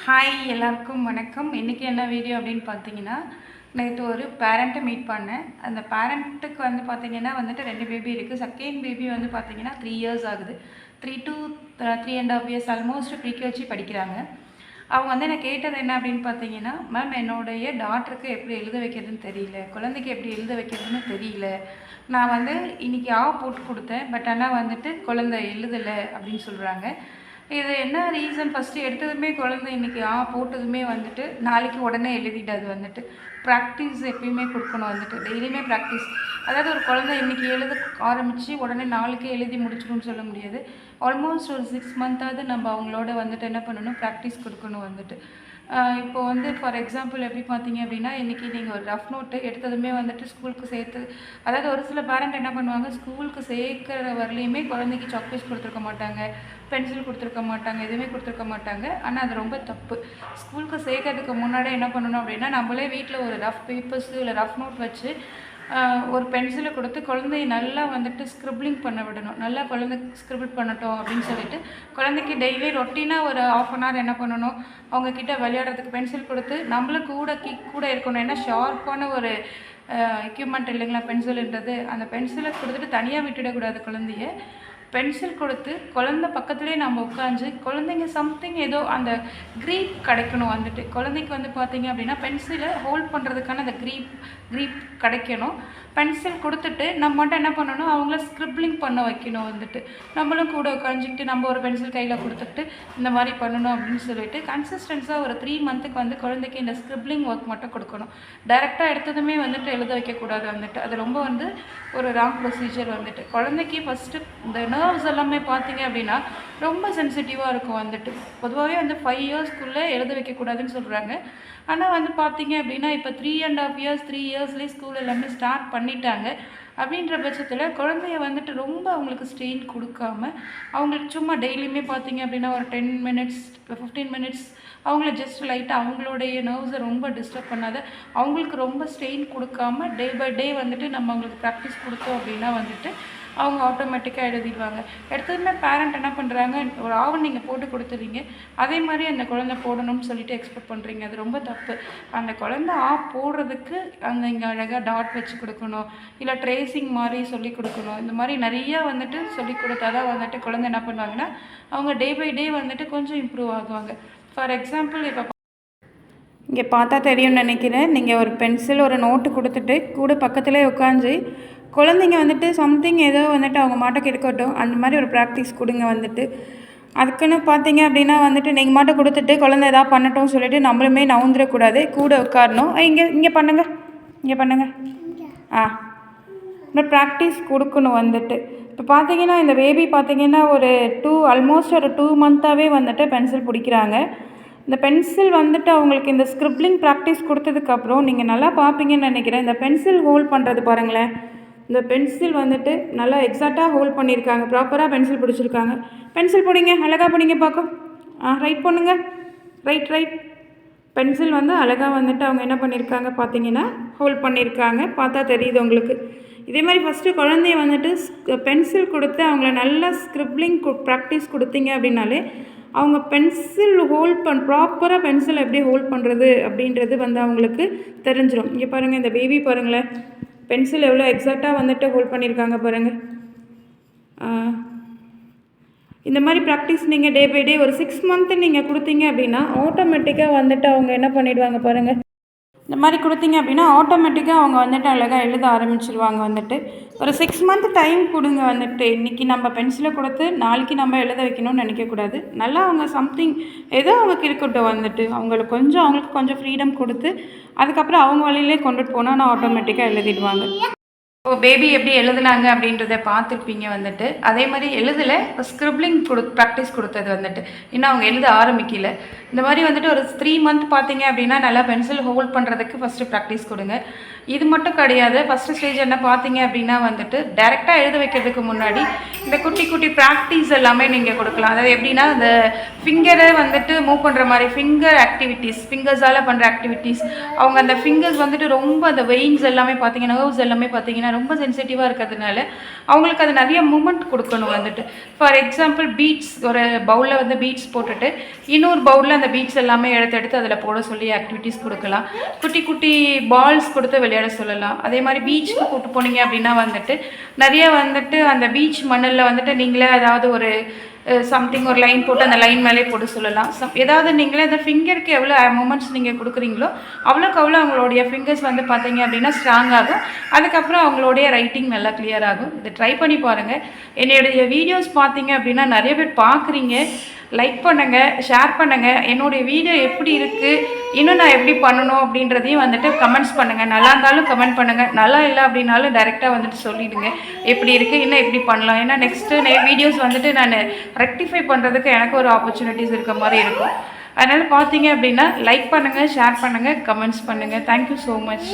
Hi எல்லாருக்கும் வணக்கம். இன்றைக்கி என்ன வீடியோ அப்படின்னு பார்த்தீங்கன்னா, நேற்று ஒரு பேரண்ட்டை மீட் பண்ணேன். அந்த பேரண்ட்டுக்கு வந்து பார்த்தீங்கன்னா வந்துட்டு 2 பேபி இருக்குது. செகண்ட் பேபி வந்து பார்த்தீங்கன்னா 3 இயர்ஸ் ஆகுது. 3 to 3.5 இயர்ஸ் ஆல்மோஸ்ட் ப்ரீகேஜி படிக்கிறாங்க. அவங்க வந்து என்ன கேட்டது என்ன அப்படின்னு பார்த்தீங்கன்னா, மேம் என்னுடைய டாட்டருக்கு எப்படி எழுத வைக்கிறதுன்னு தெரியல, குழந்தைக்கு எப்படி எழுத வைக்கிறதுன்னு தெரியல. நான் வந்து இன்றைக்கி போட்டு கொடுத்தேன், பட் ஆனால் வந்துட்டு குழந்தை எழுதலை அப்படின்னு சொல்கிறாங்க. இது என்ன ரீசன்? ஃபஸ்ட்டு எடுத்ததுமே குழந்தை இன்றைக்கி போட்டதுமே வந்துட்டு நாளைக்கு உடனே எழுதிட்டு வந்துட்டு ப்ராக்டிஸ் எப்பயுமே கொடுக்கணும் வந்துட்டு டெய்லியுமே ப்ராக்டிஸ். அதாவது ஒரு குழந்தை இன்றைக்கி எழுத ஆரம்பித்து உடனே நாளைக்கே எழுதி முடிச்சிடும்னு சொல்ல முடியாது. ஆல்மோஸ்ட் ஒரு 6 மந்த்தாவது நம்ம அவங்களோட வந்துட்டு என்ன பண்ணணும், ப்ராக்டிஸ் கொடுக்கணும் வந்துட்டு. இப்போ வந்து ஃபார் எக்ஸாம்பிள் எப்படி பார்த்தீங்க அப்படின்னா, இன்றைக்கி நீங்கள் ஒரு ரஃப் நோட்டு எடுத்ததுமே வந்துட்டு ஸ்கூலுக்கு சேர்த்து, அதாவது ஒரு சில பேரண்ட் என்ன பண்ணுவாங்க, ஸ்கூலுக்கு சேர்க்குற வரலையுமே குழந்தைக்கு சாக்லேட்ஸ் கொடுத்துருக்க மாட்டாங்க, பென்சில் கொடுத்துருக்க மாட்டாங்க, எதுவுமே கொடுத்துருக்க மாட்டாங்க. ஆனால் அது ரொம்ப தப்பு. ஸ்கூலுக்கு சேர்க்கறதுக்கு முன்னாடியே என்ன பண்ணணும் அப்படின்னா, நம்மளே வீட்டில் ஒரு ரஃப் பேப்பர்ஸு இல்லை ரஃப் நோட் வச்சு ஒரு பென்சிலை கொடுத்து குழந்தைய நல்லா வந்துட்டு ஸ்க்ரிப்ளிங் பண்ண விடணும். நல்லா குழந்தை ஸ்க்ரிபிள் பண்ணட்டும் அப்படின்னு சொல்லிட்டு குழந்தைக்கு டெய்லி ரொட்டீனாக ஒரு ½ அன் ஹவர் என்ன பண்ணணும், அவங்கக்கிட்ட விளையாடுறதுக்கு பென்சில் கொடுத்து நம்மளும் கூட இருக்கணும். ஏன்னா ஷார்ப்பான ஒரு எக்யூப்மெண்ட் இல்லைங்களா பென்சில்ன்றது. அந்த பென்சிலை கொடுத்துட்டு தனியாக விட்டுடக்கூடாது குழந்தைய. பென்சில் கொடுத்து குழந்தை பக்கத்துலேயே நம்ம உட்காந்து குழந்தைங்க சம்திங் ஏதோ அந்த க்ரீப் கிடைக்கணும் வந்துட்டு. குழந்தைக்கு வந்து பார்த்திங்க அப்படின்னா பென்சிலை ஹோல்ட் பண்ணுறதுக்கான அந்த க்ரீப் கிடைக்கணும். பென்சில் கொடுத்துட்டு நம்ம மட்டும் என்ன பண்ணணும், அவங்கள ஸ்க்ரிப்ளிங் பண்ண வைக்கணும் வந்துட்டு. நம்மளும் கூட உட்காந்துக்கிட்டு நம்ம ஒரு பென்சில் கையில் கொடுத்துட்டு இந்த மாதிரி பண்ணணும் அப்படின்னு சொல்லிட்டு கன்சிஸ்டன்ஸாக ஒரு 3 மந்த்துக்கு வந்து குழந்தைக்கு இந்த ஸ்க்ரிப்ளிங் ஒர்க் மட்டும் கொடுக்கணும். டைரெக்டாக எடுத்ததுமே வந்துட்டு எழுத வைக்கக்கூடாது வந்துட்டு. அது ரொம்ப வந்து ஒரு ராங் ப்ரொசீஜர் வந்துட்டு. குழந்தைக்கு ஃபஸ்ட்டு இந்த நர்வ்ஸ் எல்லாமே பார்த்தீங்க அப்படின்னா ரொம்ப சென்சிட்டிவாக இருக்கும் வந்துட்டு. பொதுவாகவே வந்து 5 இயர்ஸ்க்குள்ளே எழுத வைக்கக்கூடாதுன்னு சொல்கிறாங்க. ஆனால் வந்து பார்த்தீங்க அப்படின்னா இப்போ 3.5 இயர்ஸ் 3 இயர்ஸ்லேயே ஸ்கூல் எல்லாமே ஸ்டார்ட் பண்ணிட்டாங்க. அப்படின்ற பட்சத்தில் குழந்தைய வந்துட்டு ரொம்ப அவங்களுக்கு ஸ்ட்ரெயின் கொடுக்காம, அவங்களுக்கு சும்மா டெய்லியுமே பார்த்தீங்க அப்படின்னா ஒரு 10 மினிட்ஸ் 15 மினிட்ஸ் அவங்கள ஜஸ்ட் லைட்டாக அவங்களுடைய நர்வ்ஸை ரொம்ப டிஸ்டர்ப் பண்ணாத, அவங்களுக்கு ரொம்ப ஸ்ட்ரெயின் கொடுக்காம டே பை டே வந்துட்டு நம்ம அவங்களுக்கு ப்ராக்டிஸ் கொடுத்தோம் அப்படின்னா வந்துட்டு அவங்க ஆட்டோமேட்டிக்காக எழுதிடுவாங்க. எடுத்ததுமே பேரண்ட் என்ன பண்ணுறாங்க, ஒரு நீங்கள் போட்டு கொடுத்துறீங்க, அதே மாதிரி அந்த குழந்தை போடணும்னு சொல்லிட்டு எக்ஸ்பெக்ட் பண்ணுறீங்க. அது ரொம்ப தப்பு. அந்த குழந்தை போடுறதுக்கு அந்த இங்கே அழகாக டாட் வச்சு கொடுக்கணும், இல்லை ட்ரேசிங் மாதிரி சொல்லி கொடுக்கணும். இந்த மாதிரி நிறையா வந்துட்டு சொல்லி கொடுத்தா தான் வந்துட்டு குழந்தை என்ன பண்ணுவாங்கன்னா அவங்க டே பை டே வந்துட்டு கொஞ்சம் இம்ப்ரூவ் ஆகுவாங்க. ஃபார் எக்ஸாம்பிள் இப்போ இங்கே பார்த்தா தெரியும்னு நினைக்கிறேன். நீங்கள் ஒரு பென்சில் ஒரு நோட்டு கொடுத்துட்டு கூட பக்கத்துலேயே உட்காந்து குழந்தைங்க வந்துட்டு சம்திங் ஏதோ வந்துட்டு அவங்க மாட்டுக்கு இருக்கட்டும், அந்த மாதிரி ஒரு ப்ராக்டிஸ் கொடுங்க வந்துட்டு. அதுக்குன்னு பார்த்தீங்க அப்படின்னா வந்துட்டு நீங்கள் மாட்டம் கொடுத்துட்டு குழந்தை எதாவது பண்ணட்டும் சொல்லிவிட்டு நம்மளுமே நவுந்துடக்கூடாது, கூட உட்காரணும். இங்கே பண்ணுங்கள், இங்கே பண்ணுங்கள். இந்த ப்ராக்டிஸ் கொடுக்கணும் வந்துட்டு. இப்போ பார்த்தீங்கன்னா இந்த பேபி பார்த்தீங்கன்னா ஒரு ஆல்மோஸ்ட் ஒரு 2 மந்த்தாகவே வந்துட்டு பென்சில் பிடிக்கிறாங்க. இந்த பென்சில் வந்துட்டு அவங்களுக்கு இந்த ஸ்க்ரிப்ளிங் ப்ராக்டிஸ் கொடுத்ததுக்கப்புறம் நீங்கள் நல்லா பார்ப்பீங்கன்னு நினைக்கிறேன். இந்த பென்சில் ஹோல்ட் பண்ணுறது பாருங்களேன். இந்த பென்சில் வந்துட்டு நல்லா எக்ஸாக்டாக ஹோல்ட் பண்ணியிருக்காங்க, ப்ராப்பராக பென்சில் பிடிச்சிருக்காங்க. பென்சில் பிடிங்க, அழகாக பிடிங்க பார்க்கும். ரைட் பண்ணுங்க, ரைட். பென்சில் வந்து அழகாக வந்துட்டு அவங்க என்ன பண்ணியிருக்காங்க பார்த்தீங்கன்னா ஹோல்ட் பண்ணியிருக்காங்க. பார்த்தா தெரியுது உங்களுக்கு. இதே மாதிரி ஃபஸ்ட்டு குழந்தைய வந்துட்டு பென்சில் கொடுத்து அவங்கள நல்லா ஸ்க்ரிப்ளிங் ப்ராக்டிஸ் கொடுத்தீங்க அப்படின்னாலே அவங்க பென்சில் ப்ராப்பராக பென்சில் எப்படி ஹோல்ட் பண்ணுறது அப்படின்றது வந்து அவங்களுக்கு தெரிஞ்சிடும். இங்கே பாருங்கள், இந்த பேபி பாருங்களேன், பென்சில் எவ்வளோ எக்ஸாக்டாக வந்துட்டு ஹோல்ட் பண்ணியிருக்காங்க பாருங்கள். இந்த மாதிரி ப்ராக்டிஸ் நீங்கள் டே பை டே ஒரு 6 மந்த்து நீங்கள் கொடுத்தீங்க அப்படின்னா ஆட்டோமேட்டிக்காக வந்துட்டு அவங்க என்ன பண்ணிவிடுவாங்க பாருங்கள். இந்த மாதிரி கொடுத்தீங்க அப்படின்னா ஆட்டோமேட்டிக்காக அவங்க வந்துட்டு அழகாக எழுத ஆரம்பிச்சிருவாங்க வந்துட்டு. ஒரு 6 மந்த் டைம் கொடுங்க வந்துட்டு. இன்றைக்கி நம்ம பென்சிலை கொடுத்து நாளைக்கு நம்ம எழுத வைக்கணும்னு நினைக்கக்கூடாது. நல்லா அவங்க சம்திங் ஏதோ அவங்களுக்கு இருக்கட்டும் வந்துட்டு. அவங்களுக்கு கொஞ்சம் ஃப்ரீடம் கொடுத்து அதுக்கப்புறம் அவங்க வழியிலே கொண்டுட்டு போனால் நான் ஆட்டோமேட்டிக்காக எழுதிடுவாங்க. இப்போ பேபி எப்படி எழுதுனாங்க அப்படின்றத பார்த்துருப்பீங்க வந்துட்டு. அதே மாதிரி எழுதலை, ஸ்க்ரிப்ளிங் ப்ராக்டிஸ் கொடுத்தது வந்துட்டு இன்னும் அவங்க எழுத ஆரம்பிக்கல. இந்த மாதிரி வந்துட்டு ஒரு 3 மந்த் பார்த்தீங்க அப்படின்னா நல்லா பென்சில் ஹோல்ட் பண்ணுறதுக்கு ஃபஸ்ட்டு ப்ராக்டிஸ் கொடுங்க. இது மட்டும் கிடையாது. ஃபஸ்ட்டு ஸ்டேஜ் என்ன பார்த்தீங்க அப்படின்னா வந்துட்டு டைரெக்டாக எழுத வைக்கிறதுக்கு முன்னாடி இந்த குட்டி குட்டி ப்ராக்டிஸ் எல்லாமே நீங்கள் கொடுக்கலாம். அதாவது எப்படின்னா அந்த ஃபிங்கரை வந்துட்டு மூவ் பண்ணுற மாதிரி ஃபிங்கர் ஆக்டிவிட்டீஸ், ஃபிங்கர்ஸால் பண்ணுற ஆக்டிவிட்டீஸ். அவங்க அந்த ஃபிங்கர்ஸ் வந்துட்டு ரொம்ப அந்த வெயின்ஸ் எல்லாமே பார்த்தீங்கன்னா நர்வ்ஸ் எல்லாமே பார்த்தீங்கன்னா ரொம்ப சென்சிட்டிவாக இருக்கிறதுனால அவங்களுக்கு அது நிறைய மூமெண்ட் கொடுக்கணும் வந்துட்டு. ஃபார் எக்ஸாம்பிள் பீட்ஸ், ஒரு பவுலில் வந்து பீட்ஸ் போட்டுட்டு இன்னொரு பவுலில் அந்த பீட்ஸ் எல்லாமே எடுத்து அதில் போட சொல்லி ஆக்டிவிட்டீஸ் கொடுக்கலாம். குட்டி குட்டி பால்ஸ் கொடுத்து விளையாட சொல்லலாம். அதே மாதிரி பீச்சுக்கு கூப்பிட்டு போனீங்க அப்படின்னா வந்துட்டு நிறைய வந்துட்டு அந்த பீச் மண்ணில் வந்துட்டு நீங்களே ஏதாவது ஒரு சம்திங் ஒரு லைன் போட்டு அந்த லைன் மேலே போட்டு சொல்லலாம். ஏதாவது நீங்களே அந்த ஃபிங்கருக்கு எவ்வளோ மூமெண்ட்ஸ் நீங்கள் கொடுக்குறீங்களோ அவ்வளோக்கு அவ்வளோ அவங்களுடைய ஃபிங்கர்ஸ் வந்து பார்த்தீங்க அப்படின்னா ஸ்ட்ராங் ஆகும். அதுக்கப்புறம் அவங்களுடைய ரைட்டிங் நல்லா கிளியர் ஆகும். இதை ட்ரை பண்ணி பாருங்கள். என்னுடைய வீடியோஸ் பார்த்தீங்க அப்படின்னா நிறைய பேர் பார்க்குறீங்க. லைக் பண்ணுங்கள், ஷேர் பண்ணுங்கள். என்னுடைய வீடியோ எப்படி இருக்குது, இன்னும் நான் எப்படி பண்ணணும் அப்படின்றதையும் வந்துட்டு கமெண்ட்ஸ் பண்ணுங்கள். நல்லா இருந்தாலும் கமெண்ட் பண்ணுங்கள், நல்லா இல்லை அப்படின்னாலும் டைரெக்டாக வந்துட்டு சொல்லிவிடுங்க எப்படி இருக்குது, இன்னும் எப்படி பண்ணலாம். ஏன்னா நெக்ஸ்ட்டு வீடியோஸ் வந்துட்டு நான் ரெக்டிஃபை பண்ணுறதுக்கு எனக்கு ஒரு ஆப்பர்ச்சுனிட்டிஸ் இருக்க மாதிரி இருக்கும். அதனால் பார்த்தீங்க அப்படின்னா லைக் பண்ணுங்கள், ஷேர் பண்ணுங்கள், கமெண்ட்ஸ் பண்ணுங்கள். Thank you so much.